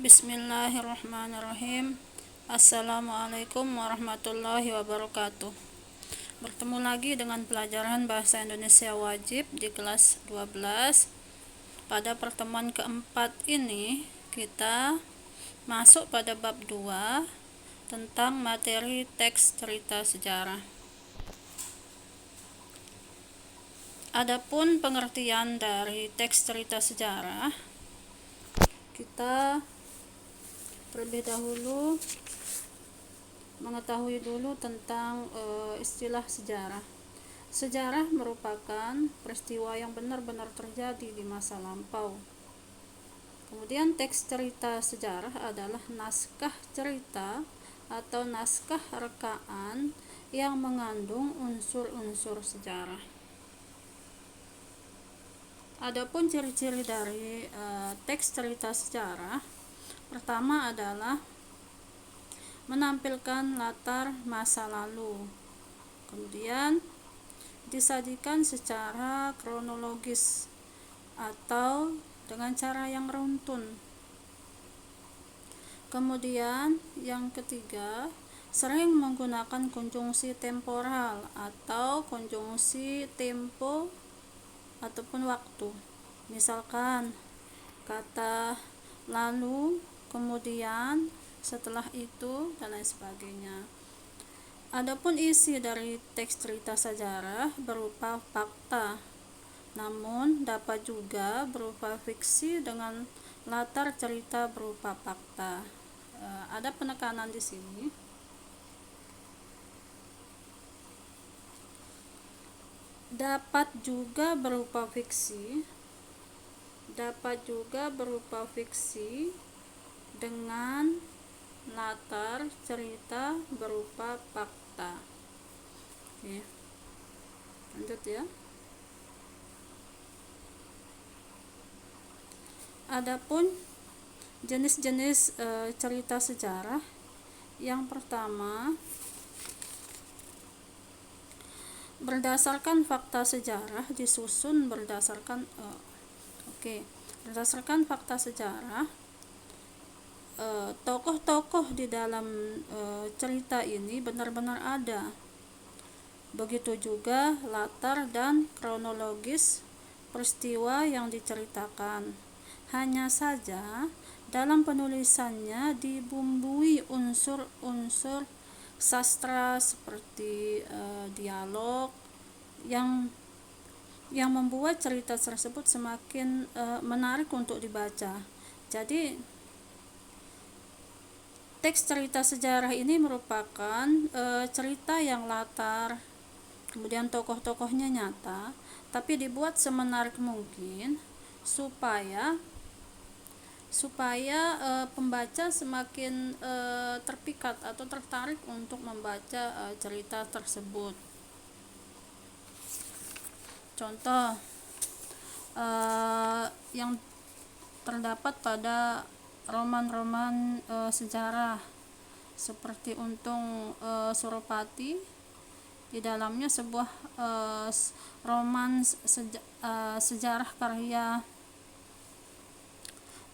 Bismillahirrahmanirrahim. Assalamualaikum warahmatullahi wabarakatuh. Bertemu lagi dengan pelajaran Bahasa Indonesia Wajib di kelas 12. Pada pertemuan keempat ini kita masuk pada bab 2 tentang materi teks cerita sejarah. Adapun pengertian dari teks cerita sejarah, kita terlebih dahulu mengetahui dulu tentang istilah sejarah. Sejarah merupakan peristiwa yang benar-benar terjadi di masa lampau. Kemudian teks cerita sejarah adalah naskah cerita atau naskah rekaan yang mengandung unsur-unsur sejarah. Adapun ciri-ciri dari teks cerita sejarah, pertama adalah menampilkan latar masa lalu, kemudian disajikan secara kronologis atau dengan cara yang runtun. Kemudian yang ketiga, sering menggunakan konjungsi temporal atau konjungsi tempo ataupun waktu. Misalkan kata lalu, kemudian, setelah itu, dan lain sebagainya. Adapun isi dari teks cerita sejarah berupa fakta, namun dapat juga berupa fiksi dengan latar cerita berupa fakta. Ada penekanan di sini. Dapat juga berupa fiksi dengan latar cerita berupa fakta. Oke. Lanjut ya. Adapun jenis-jenis cerita sejarah, yang pertama, berdasarkan fakta sejarah disusun berdasarkan fakta sejarah. Tokoh-tokoh di dalam cerita ini benar-benar ada. Begitu juga latar dan kronologis peristiwa yang diceritakan. Hanya saja dalam penulisannya dibumbui unsur-unsur sastra seperti dialog yang membuat cerita tersebut semakin menarik untuk dibaca. Jadi teks cerita sejarah ini merupakan cerita yang latar, kemudian tokoh-tokohnya nyata, tapi dibuat semenarik mungkin supaya pembaca semakin terpikat atau tertarik untuk membaca cerita tersebut. Contoh yang terdapat pada roman-roman sejarah seperti Untung Suropati. Di dalamnya sebuah roman sejarah karya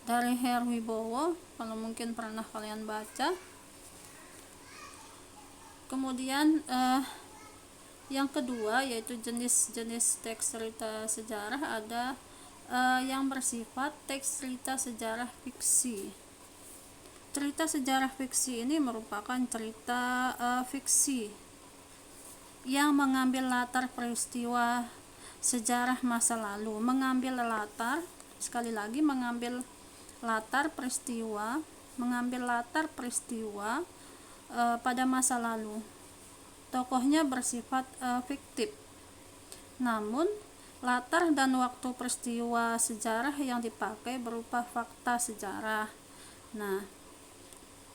dari Herwibowo, kalau mungkin pernah kalian baca. Kemudian yang kedua yaitu jenis-jenis teks cerita sejarah ada yang bersifat teks cerita sejarah fiksi. Cerita sejarah fiksi ini merupakan cerita fiksi yang mengambil latar peristiwa sejarah masa lalu, mengambil latar peristiwa pada masa lalu. Tokohnya bersifat fiktif, namun latar dan waktu peristiwa sejarah yang dipakai berupa fakta sejarah. Nah,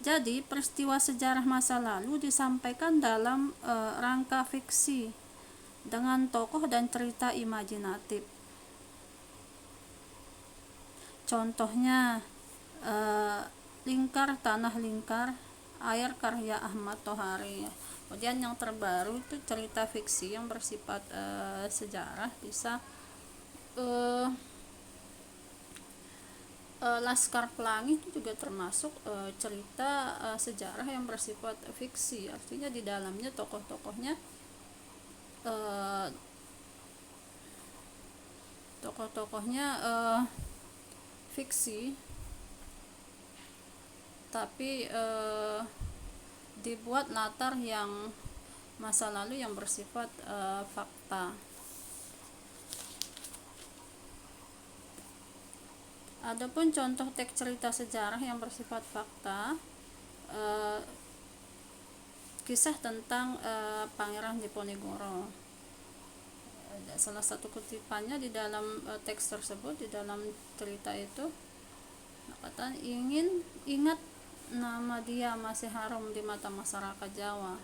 jadi peristiwa sejarah masa lalu disampaikan dalam rangka fiksi dengan tokoh dan cerita imajinatif. Contohnya Lingkar Tanah Lingkar Air karya Ahmad Tohari. Kemudian yang terbaru itu cerita fiksi yang bersifat sejarah, bisa Laskar Pelangi itu juga termasuk cerita sejarah yang bersifat fiksi, artinya di dalamnya tokoh-tokohnya uh, fiksi, tapi dibuat latar yang masa lalu yang bersifat fakta. Adapun contoh teks cerita sejarah yang bersifat fakta, kisah tentang Pangeran Diponegoro. Salah satu kutipannya di dalam teks tersebut, di dalam cerita itu, kata ingat nama dia masih harum di mata masyarakat Jawa.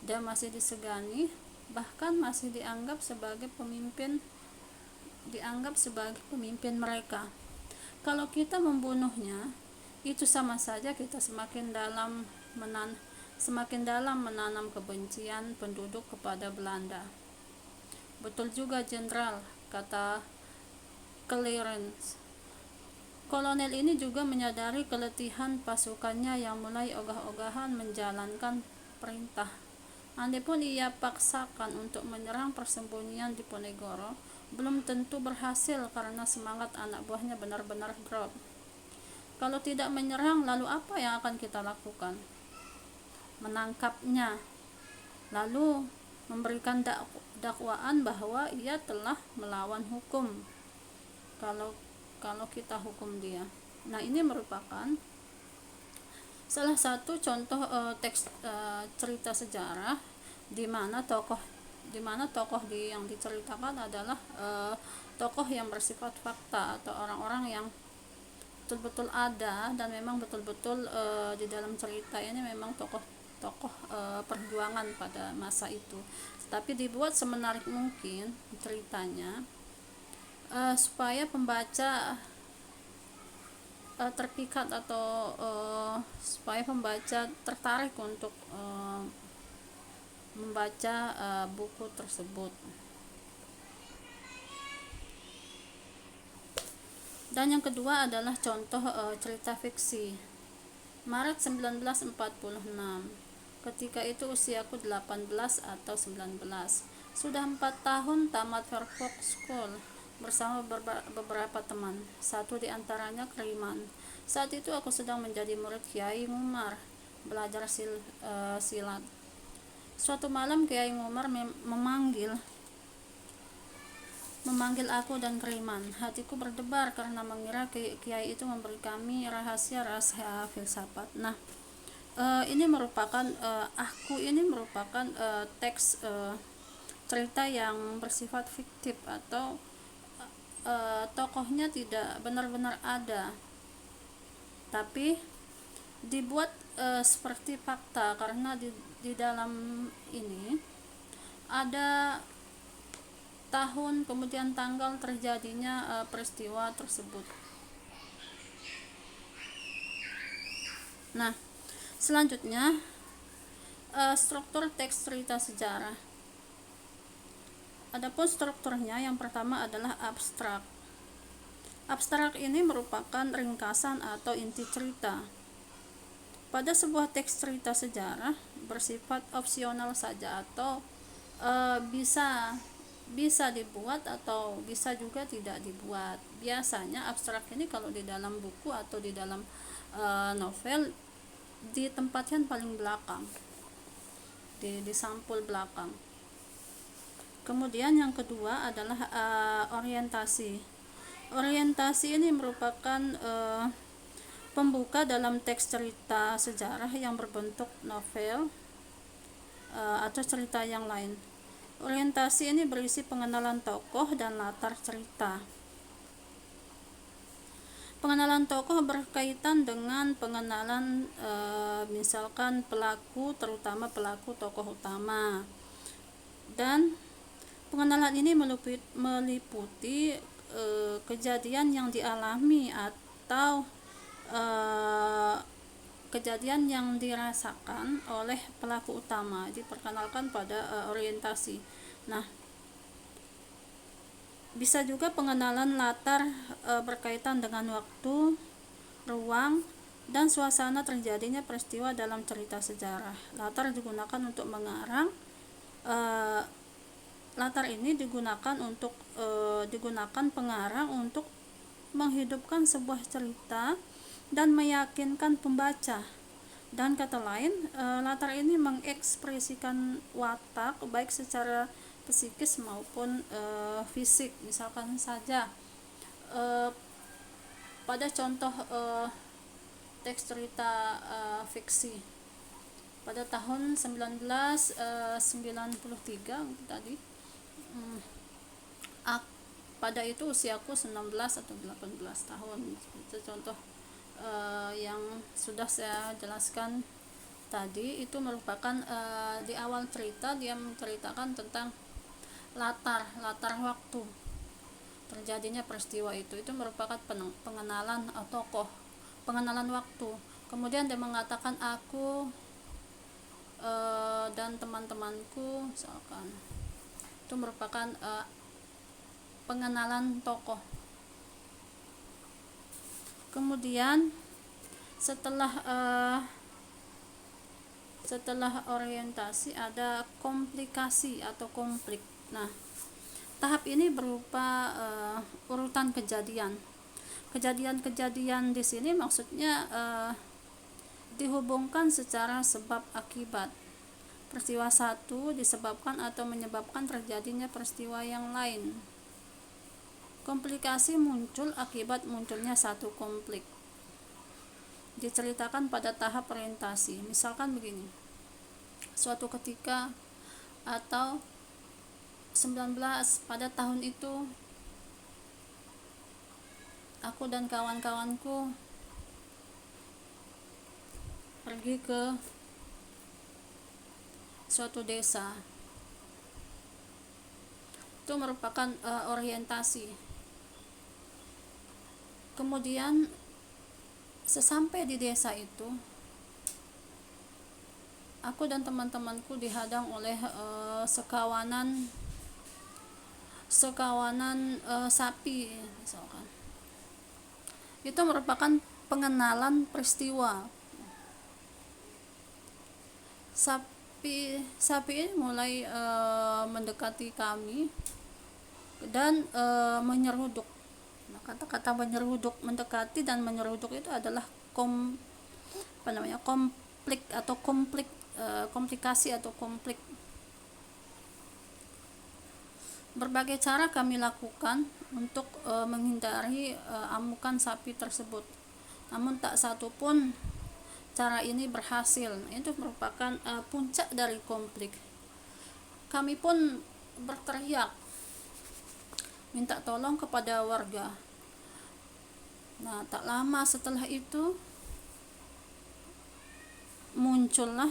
Dia masih disegani, bahkan masih dianggap sebagai pemimpin mereka. Kalau kita membunuhnya, itu sama saja kita semakin dalam menanam kebencian penduduk kepada Belanda. Betul juga Jenderal, kata Clarence. Kolonel ini juga menyadari keletihan pasukannya yang mulai ogah-ogahan menjalankan perintah. Andai-pun ia paksakan untuk menyerang persembunyian Diponegoro, belum tentu berhasil karena semangat anak buahnya benar-benar drop. Kalau tidak menyerang, lalu apa yang akan kita lakukan? Menangkapnya, lalu memberikan dakwaan bahwa ia telah melawan hukum. Kalau kita hukum dia. Nah, ini merupakan salah satu contoh teks cerita sejarah di mana tokoh yang diceritakan adalah tokoh yang bersifat fakta atau orang-orang yang betul-betul ada dan memang betul-betul di dalam cerita ini memang tokoh perjuangan pada masa itu, tapi dibuat semenarik mungkin ceritanya supaya pembaca terpikat atau supaya pembaca tertarik untuk membaca buku tersebut. Dan yang kedua adalah contoh cerita fiksi. Maret 1946. Ketika itu usiaku 18 atau 19. Sudah 4 tahun tamat Fairfax School bersama beberapa teman. Satu di antaranya Kreiman. Saat itu aku sedang menjadi murid Kiai Ngumar, belajar silat. Suatu malam Kiai Ngumar memanggil aku dan Kreiman. Hatiku berdebar karena mengira Kiai itu memberi kami rahasia-rahasia filsafat. Nah, ini merupakan teks cerita yang bersifat fiktif atau tokohnya tidak benar-benar ada, tapi dibuat seperti fakta karena di dalam ini ada tahun kemudian tanggal terjadinya peristiwa tersebut. Nah, selanjutnya struktur teks cerita sejarah. Adapun strukturnya, yang pertama adalah abstrak. Abstrak ini merupakan ringkasan atau inti cerita. Pada sebuah teks cerita sejarah bersifat opsional saja atau bisa dibuat atau bisa juga tidak dibuat. Biasanya abstrak ini kalau di dalam buku atau di dalam novel ditempatkan paling belakang, di sampul belakang. Kemudian yang kedua adalah orientasi. Orientasi ini merupakan pembuka dalam teks cerita sejarah yang berbentuk novel atau cerita yang lain. Orientasi ini berisi pengenalan tokoh dan latar cerita. Pengenalan tokoh berkaitan dengan pengenalan misalkan pelaku, terutama pelaku tokoh utama. Dan pengenalan ini meliputi kejadian yang dialami atau kejadian yang dirasakan oleh pelaku utama, diperkenalkan pada orientasi. Nah, bisa juga pengenalan latar berkaitan dengan waktu, ruang dan suasana terjadinya peristiwa dalam cerita sejarah. Latar digunakan untuk mengarang. Latar ini digunakan pengarang untuk menghidupkan sebuah cerita dan meyakinkan pembaca. Dan kata lain, latar ini mengekspresikan watak baik secara psikis maupun fisik. Misalkan saja pada contoh teks cerita fiksi pada tahun 1993 tadi, pada itu usiaku 19 atau 18 tahun. Itu contoh yang sudah saya jelaskan tadi. Itu merupakan di awal cerita dia menceritakan tentang latar waktu terjadinya peristiwa itu merupakan pengenalan tokoh, pengenalan waktu. Kemudian dia mengatakan aku dan teman-temanku, misalkan itu merupakan pengenalan tokoh. Kemudian setelah orientasi ada komplikasi atau konflik. Nah, tahap ini berupa urutan kejadian. Kejadian-kejadian di sini maksudnya dihubungkan secara sebab akibat. Peristiwa satu disebabkan atau menyebabkan terjadinya peristiwa yang lain. Komplikasi muncul akibat munculnya satu konflik. Diceritakan pada tahap orientasi. Misalkan begini. Suatu ketika atau 19 pada tahun itu aku dan kawan-kawanku pergi ke suatu desa. Itu merupakan orientasi. Kemudian sesampai di desa itu, aku dan teman-temanku dihadang oleh sekawanan sapi misalkan. Itu merupakan pengenalan peristiwa. Sapi ini mulai mendekati kami dan menyeruduk. Nah, kata-kata mendekati dan menyeruduk itu adalah komplikasi atau konflik. Berbagai cara kami lakukan untuk menghindari amukan sapi tersebut. Namun tak satu pun cara ini berhasil. Itu merupakan puncak dari konflik. Kami pun berteriak minta tolong kepada warga. Nah, tak lama setelah itu muncullah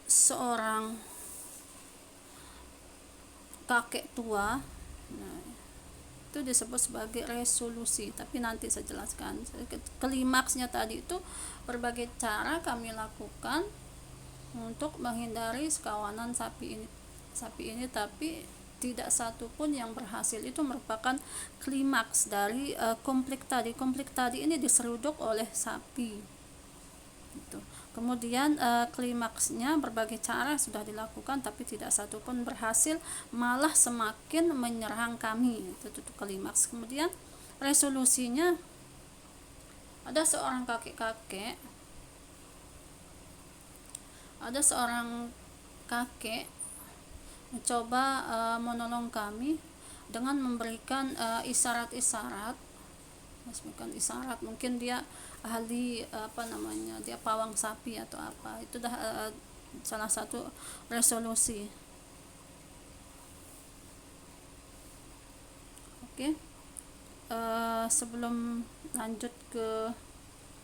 seorang kakek tua. Nah, itu disebut sebagai resolusi, tapi nanti saya jelaskan. Klimaksnya tadi itu berbagai cara kami lakukan untuk menghindari sekawanan sapi ini, tapi tidak satu pun yang berhasil. Itu merupakan klimaks dari konflik tadi ini diseruduk oleh sapi gitu. Kemudian klimaksnya berbagai cara sudah dilakukan tapi tidak satu pun berhasil, malah semakin menyerang kami. Itu klimaks. Kemudian resolusinya ada seorang kakek mencoba menolong kami dengan memberikan isyarat-isyarat. Mungkin dia ahli dia pawang sapi atau apa. Itu dah salah satu resolusi. Oke. Sebelum lanjut ke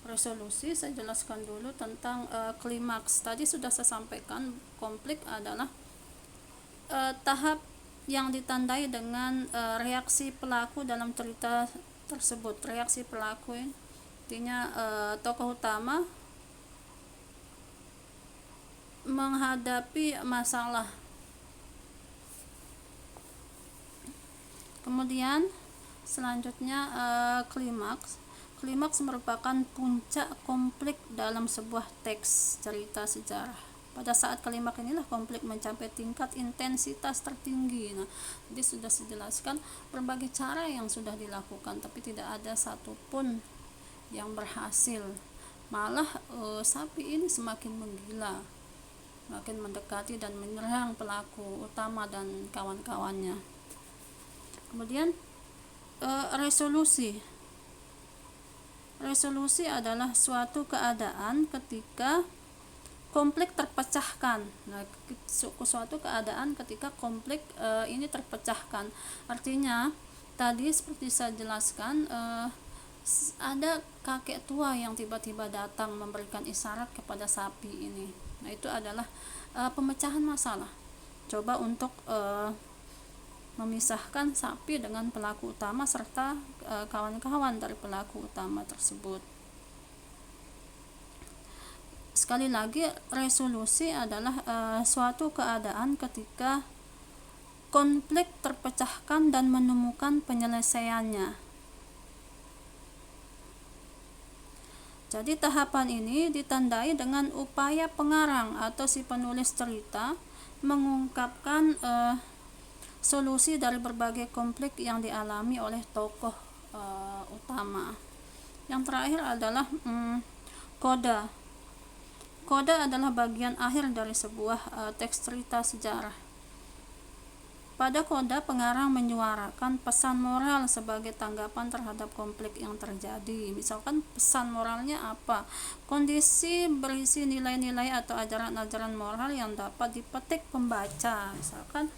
resolusi, saya jelaskan dulu tentang klimaks. Tadi sudah saya sampaikan, konflik adalah tahap yang ditandai dengan reaksi pelaku dalam cerita tersebut. Reaksi pelaku ini artinya tokoh utama menghadapi masalah Kemudian selanjutnya klimaks. Klimaks merupakan puncak konflik dalam sebuah teks cerita sejarah. Pada saat klimaks inilah konflik mencapai tingkat intensitas tertinggi. Nah, jadi sudah dijelaskan berbagai cara yang sudah dilakukan, tapi tidak ada satupun yang berhasil. Malah sapi ini semakin menggila, makin mendekati dan menyerang pelaku utama dan kawan-kawannya. Kemudian resolusi. Resolusi adalah suatu keadaan ketika konflik terpecahkan. Nah, suatu keadaan ketika konflik ini terpecahkan. Artinya tadi seperti saya jelaskan, ada kakek tua yang tiba-tiba datang memberikan isyarat kepada sapi ini. Nah, itu adalah pemecahan masalah. Coba untuk memisahkan sapi dengan pelaku utama serta kawan-kawan dari pelaku utama tersebut. Sekali lagi, resolusi adalah suatu keadaan ketika konflik terpecahkan dan menemukan penyelesaiannya. Jadi tahapan ini ditandai dengan upaya pengarang atau si penulis cerita mengungkapkan solusi dari berbagai konflik yang dialami oleh tokoh utama. Yang terakhir adalah koda. Koda adalah bagian akhir dari sebuah teks cerita sejarah. Pada koda, pengarang menyuarakan pesan moral sebagai tanggapan terhadap konflik yang terjadi. Misalkan pesan moralnya apa? Kondisi berisi nilai-nilai atau ajaran-ajaran moral yang dapat dipetik pembaca. Misalkan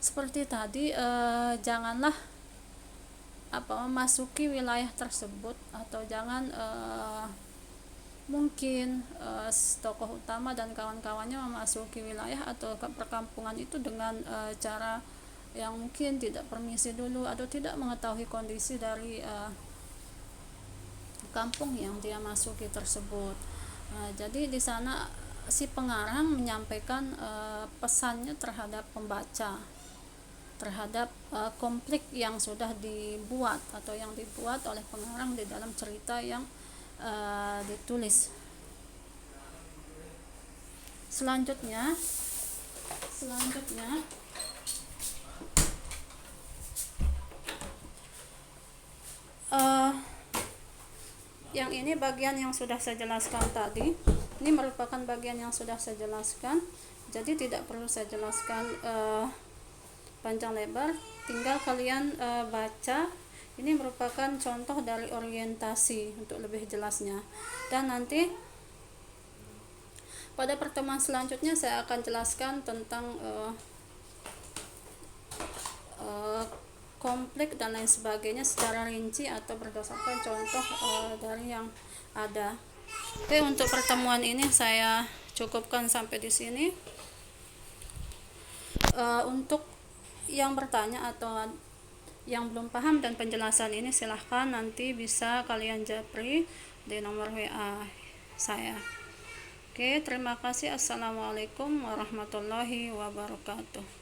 seperti tadi, janganlah memasuki wilayah tersebut, atau jangan mungkin tokoh utama dan kawan-kawannya memasuki wilayah atau perkampungan itu dengan cara yang mungkin tidak permisi dulu atau tidak mengetahui kondisi dari kampung yang dia masuki tersebut. Jadi di sana si pengarang menyampaikan pesannya terhadap pembaca, terhadap konflik yang sudah dibuat atau yang dibuat oleh pengarang di dalam cerita yang ditulis. Selanjutnya yang ini bagian yang sudah saya jelaskan tadi. Ini merupakan bagian yang sudah saya jelaskan, jadi tidak perlu saya jelaskan panjang lebar, tinggal kalian baca. Ini merupakan contoh dari orientasi untuk lebih jelasnya, dan nanti pada pertemuan selanjutnya saya akan jelaskan tentang konflik dan lain sebagainya secara rinci atau berdasarkan contoh dari yang ada. Oke, untuk pertemuan ini saya cukupkan sampai di sini. Untuk yang bertanya atau yang belum paham dan penjelasan ini, silahkan nanti bisa kalian japri di nomor WA saya. Oke, terima kasih. Assalamualaikum warahmatullahi wabarakatuh.